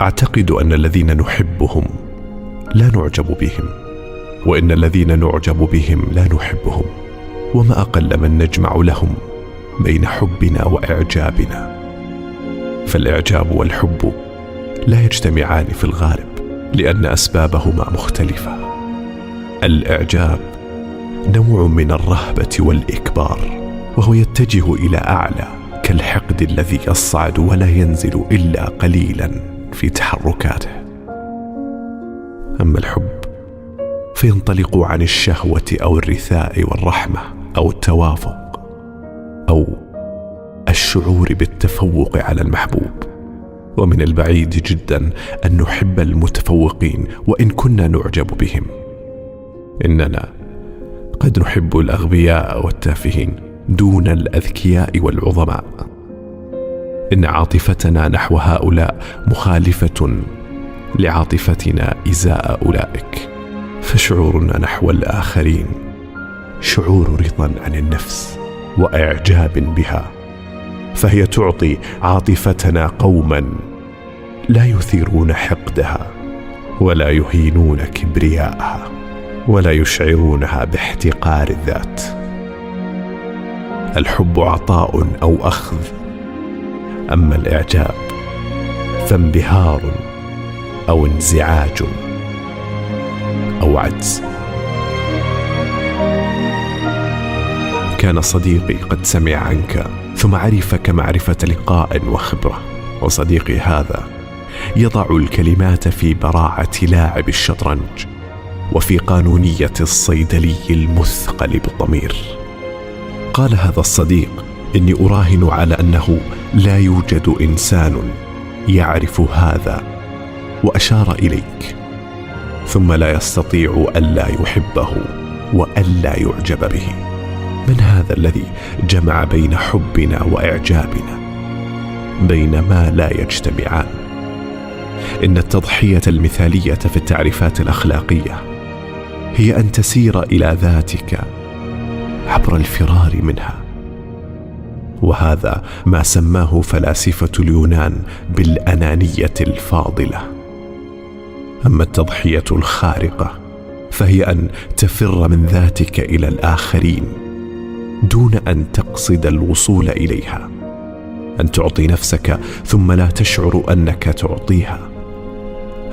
أعتقد أن الذين نحبهم لا نعجب بهم، وإن الذين نعجب بهم لا نحبهم، وما أقل من نجمع لهم بين حبنا وإعجابنا. فالإعجاب والحب لا يجتمعان في الغالب، لأن أسبابهما مختلفة. الإعجاب نوع من الرهبة والإكبار، وهو يتجه إلى أعلى، كالحقد الذي يصعد ولا ينزل إلا قليلا في تحركاته. أما الحب فينطلق عن الشهوة أو الرثاء والرحمة أو التوافق أو الشعور بالتفوق على المحبوب. ومن البعيد جدا أن نحب المتفوقين وإن كنا نعجب بهم. إننا قد نحب الأغبياء والتافهين دون الأذكياء والعظماء. إن عاطفتنا نحو هؤلاء مخالفة لعاطفتنا إزاء أولئك، فشعورنا نحو الآخرين شعور رضا عن النفس وإعجاب بها، فهي تعطي عاطفتنا قوما لا يثيرون حقدها ولا يهينون كبرياءها ولا يشعرونها باحتقار الذات. الحب عطاء أو أخذ، أما الإعجاب فانبهار أو انزعاج أو عجز. كان صديقي قد سمع عنك ثم عرفك معرفة لقاء وخبرة، وصديقي هذا يضع الكلمات في براعة لاعب الشطرنج وفي قانونية الصيدلي المثقل بالضمير. قال هذا الصديق: إني أراهن على أنه لا يوجد إنسان يعرف هذا، وأشار إليك، ثم لا يستطيع ألا يحبه وألا يعجب به. من هذا الذي جمع بين حبنا وإعجابنا، بين ما لا يجتمعان؟ إن التضحية المثالية في التعريفات الأخلاقية هي أن تسير إلى ذاتك عبر الفرار منها، وهذا ما سماه فلاسفة اليونان بالأنانية الفاضلة. أما التضحية الخارقة فهي أن تفر من ذاتك إلى الآخرين دون أن تقصد الوصول إليها، أن تعطي نفسك ثم لا تشعر أنك تعطيها،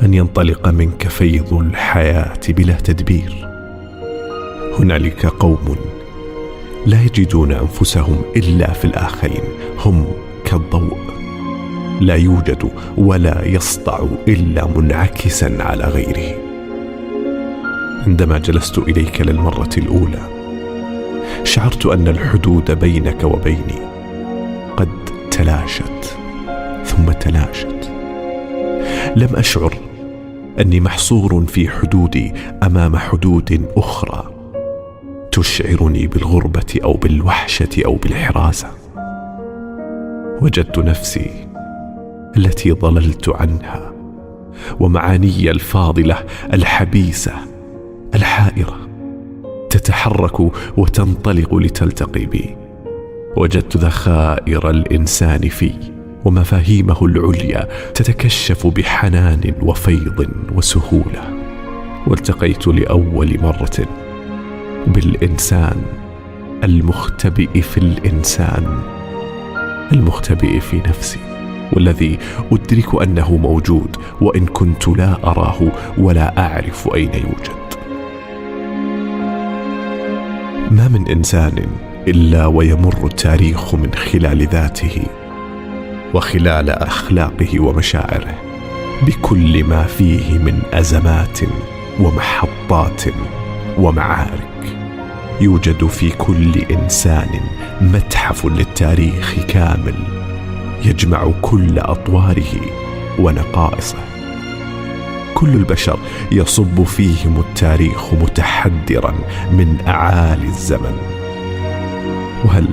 أن ينطلق منك فيض الحياة بلا تدبير. هنالك قوم لا يجدون أنفسهم إلا في الآخرين، هم كالضوء لا يوجد ولا يسطع إلا منعكسا على غيره. عندما جلست إليك للمرة الأولى شعرت أن الحدود بينك وبيني قد تلاشت ثم تلاشت. لم أشعر أني محصور في حدودي أمام حدود أخرى تشعرني بالغربة أو بالوحشة أو بالحراسة. وجدت نفسي التي ضللت عنها ومعاني الفاضلة الحبيسة الحائرة تتحرك وتنطلق لتلتقي بي. وجدت ذخائر الإنسان في ومفاهيمه العليا تتكشف بحنان وفيض وسهولة. والتقيت لأول مرة بالإنسان المختبئ في الإنسان، المختبئ في نفسي، والذي أدرك أنه موجود وإن كنت لا أراه ولا أعرف أين يوجد. ما من إنسان إلا ويمر التاريخ من خلال ذاته وخلال أخلاقه ومشاعره بكل ما فيه من أزمات ومحطات ومعارك. يوجد في كل إنسان متحف للتاريخ كامل يجمع كل أطواره ونقائصه. كل البشر يصب فيهم التاريخ متحدرا من أعالي الزمن. وهل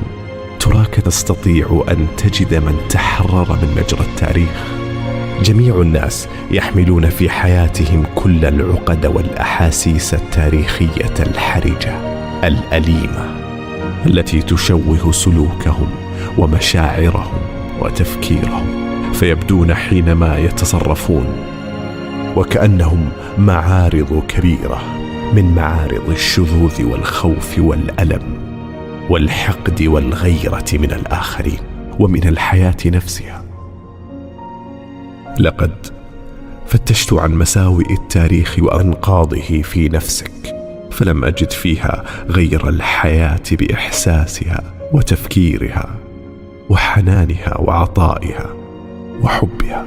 تراك تستطيع أن تجد من تحرر من مجرى التاريخ؟ جميع الناس يحملون في حياتهم كل العقد والأحاسيس التاريخية الحرجة الأليمة التي تشوه سلوكهم ومشاعرهم وتفكيرهم. فيبدون حينما يتصرفون وكأنهم معارض كبيرة من معارض الشذوذ والخوف والألم والحقد والغيرة من الآخرين ومن الحياة نفسها. لقد فتشت عن مساوئ التاريخ وأنقاضه في نفسك، فلم أجد فيها غير الحياة بإحساسها وتفكيرها وحنانها وعطائها وحبها.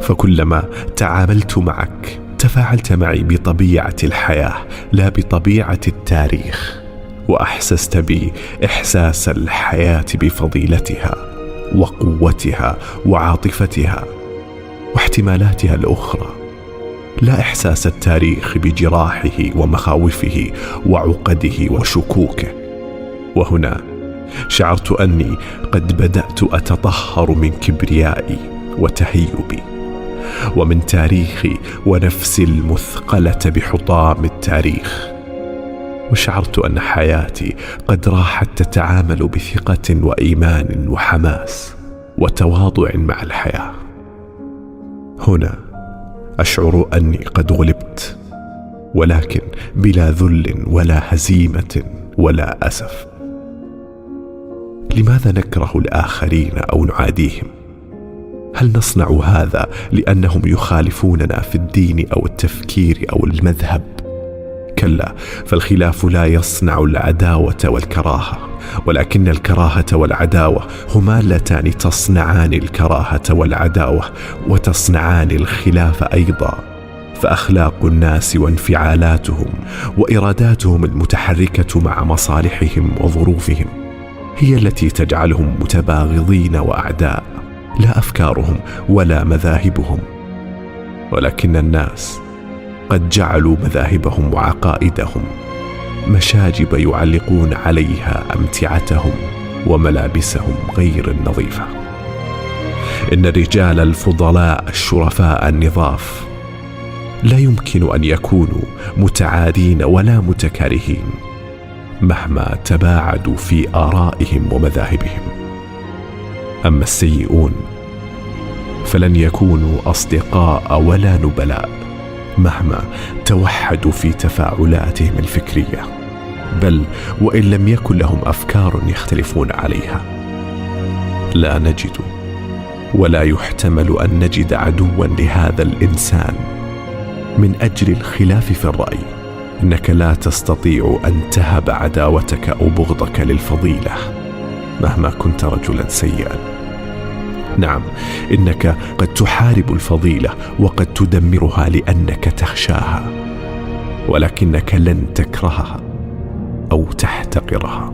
فكلما تعاملت معك تفاعلت معي بطبيعة الحياة لا بطبيعة التاريخ، وأحسست بي إحساس الحياة بفضيلتها وقوتها وعاطفتها واحتمالاتها الأخرى، لا إحساس التاريخ بجراحه ومخاوفه وعقده وشكوكه. وهنا شعرت أني قد بدأت أتطهر من كبريائي وتهيبي ومن تاريخي ونفسي المثقلة بحطام التاريخ، وشعرت أن حياتي قد راحت تتعامل بثقة وإيمان وحماس وتواضع مع الحياة. هنا أشعر أني قد غلبت، ولكن بلا ذل ولا هزيمة ولا أسف. لماذا نكره الآخرين أو نعاديهم؟ هل نصنع هذا لأنهم يخالفوننا في الدين أو التفكير أو المذهب؟ كلا، فالخلاف لا يصنع العداوة والكراهة، ولكن الكراهة والعداوة هما اللتان تصنعان الكراهة والعداوة وتصنعان الخلاف أيضا. فأخلاق الناس وانفعالاتهم وإراداتهم المتحركة مع مصالحهم وظروفهم هي التي تجعلهم متباغضين وأعداء، لا أفكارهم ولا مذاهبهم. ولكن الناس قد جعلوا مذاهبهم وعقائدهم مشاجب يعلقون عليها أمتعتهم وملابسهم غير النظيفة. إن الرجال الفضلاء الشرفاء النظاف لا يمكن أن يكونوا متعادين ولا متكارهين مهما تباعدوا في آرائهم ومذاهبهم. أما السيئون فلن يكونوا أصدقاء ولا نبلاء مهما توحدوا في تفاعلاتهم الفكرية، بل وإن لم يكن لهم أفكار يختلفون عليها. لا نجد ولا يحتمل أن نجد عدوا لهذا الإنسان من أجل الخلاف في الرأي. إنك لا تستطيع أن تهب عداوتك أو بغضك للفضيلة مهما كنت رجلا سيئا. نعم، إنك قد تحارب الفضيلة وقد تدمرها لأنك تخشاها، ولكنك لن تكرهها أو تحتقرها.